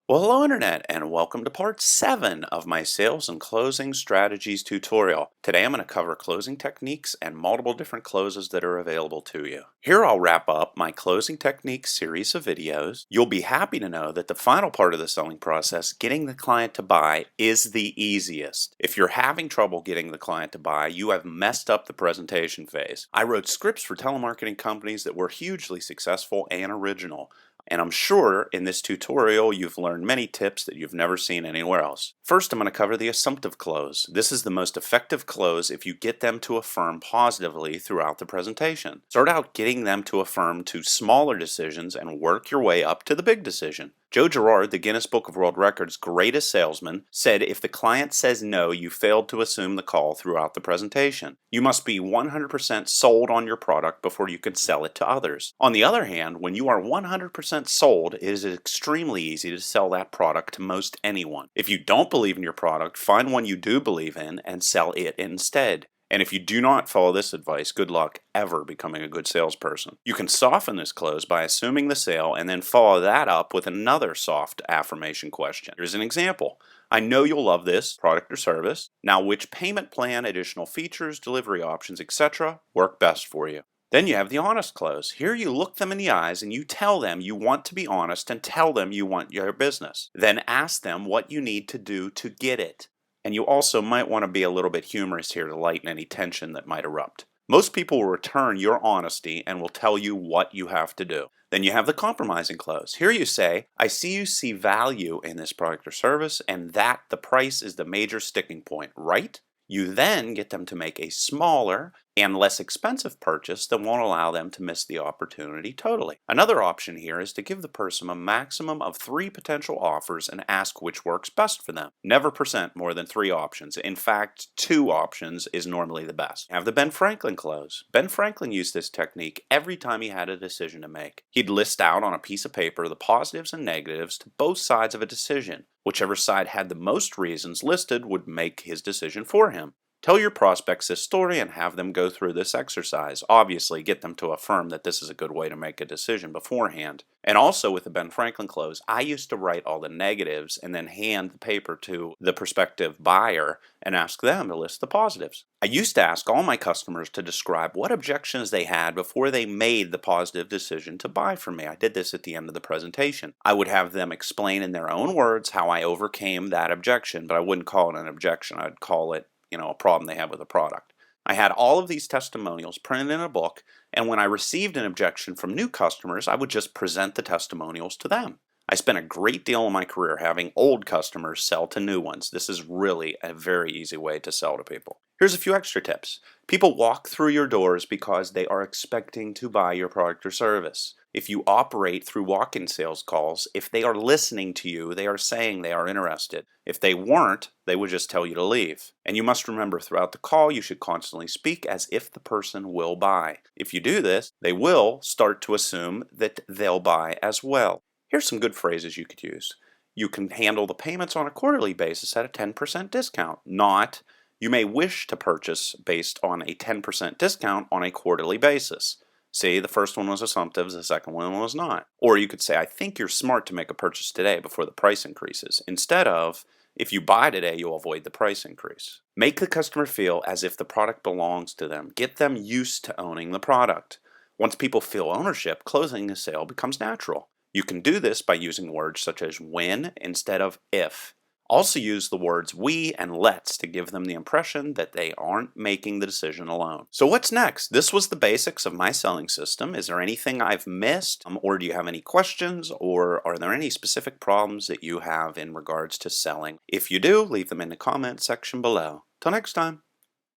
Well, hello Internet, and welcome to part 7 of my sales and closing strategies tutorial. Today I'm going to cover closing techniques and multiple different closes that are available to you. Here I'll wrap up my closing techniques series of videos. You'll be happy to know that the final part of the selling process, getting the client to buy, is the easiest. If you're having trouble getting the client to buy, you have messed up the presentation phase. I wrote scripts for telemarketing companies that were hugely successful and original. And I'm sure in this tutorial you've learned many tips that you've never seen anywhere else. First, I'm going to cover the assumptive close. This is the most effective close if you get them to affirm positively throughout the presentation. Start out getting them to affirm to smaller decisions and work your way up to the big decision. Joe Girard, the Guinness Book of World Records greatest salesman, said if the client says no, you failed to assume the call throughout the presentation. You must be 100% sold on your product before you can sell it to others. On the other hand, when you are 100% sold, it is extremely easy to sell that product to most anyone. If you don't believe in your product, find one you do believe in and sell it instead. And if you do not follow this advice, good luck ever becoming a good salesperson. You can soften this close by assuming the sale and then follow that up with another soft affirmation question. Here's an example. I know you'll love this product or service. Now, which payment plan, additional features, delivery options, etc. work best for you? Then you have the honest close. Here you look them in the eyes and you tell them you want to be honest and tell them you want your business. Then ask them what you need to do to get it. And you also might want to be a little bit humorous here to lighten any tension that might erupt. Most people will return your honesty and will tell you what you have to do. Then you have the compromising close. Here you say, I see you see value in this product or service and that the price is the major sticking point, right? You then get them to make a smaller and less expensive purchase that won't allow them to miss the opportunity totally. Another option here is to give the person a maximum of 3 potential offers and ask which works best for them. Never present more than 3 options. In fact, 2 options is normally the best. Have the Ben Franklin close. Ben Franklin used this technique every time he had a decision to make. He'd list out on a piece of paper the positives and negatives to both sides of a decision. Whichever side had the most reasons listed would make his decision for him. Tell your prospects this story and have them go through this exercise. Obviously, get them to affirm that this is a good way to make a decision beforehand. And also with the Ben Franklin close, I used to write all the negatives and then hand the paper to the prospective buyer and ask them to list the positives. I used to ask all my customers to describe what objections they had before they made the positive decision to buy from me. I did this at the end of the presentation. I would have them explain in their own words how I overcame that objection, but I wouldn't call it an objection. I'd call it a problem they have with a product. I had all of these testimonials printed in a book, and when I received an objection from new customers, I would just present the testimonials to them. I spent a great deal of my career having old customers sell to new ones. This is really a very easy way to sell to people. Here's a few extra tips. People walk through your doors because they are expecting to buy your product or service. If you operate through walk-in sales calls, if they are listening to you, they are saying they are interested. If they weren't, they would just tell you to leave. And you must remember throughout the call, you should constantly speak as if the person will buy. If you do this, they will start to assume that they'll buy as well. Here's some good phrases you could use. You can handle the payments on a quarterly basis at a 10% discount, not you may wish to purchase based on a 10% discount on a quarterly basis. See, the first one was assumptive, the second one was not. Or you could say, I think you're smart to make a purchase today before the price increases, instead of, if you buy today, you'll avoid the price increase. Make the customer feel as if the product belongs to them. Get them used to owning the product. Once people feel ownership, closing the sale becomes natural. You can do this by using words such as when instead of if. Also use the words we and let's to give them the impression that they aren't making the decision alone. So what's next? This was the basics of my selling system. Is there anything I've missed? Or do you have any questions? Or are there any specific problems that you have in regards to selling? If you do, leave them in the comment section below. Till next time.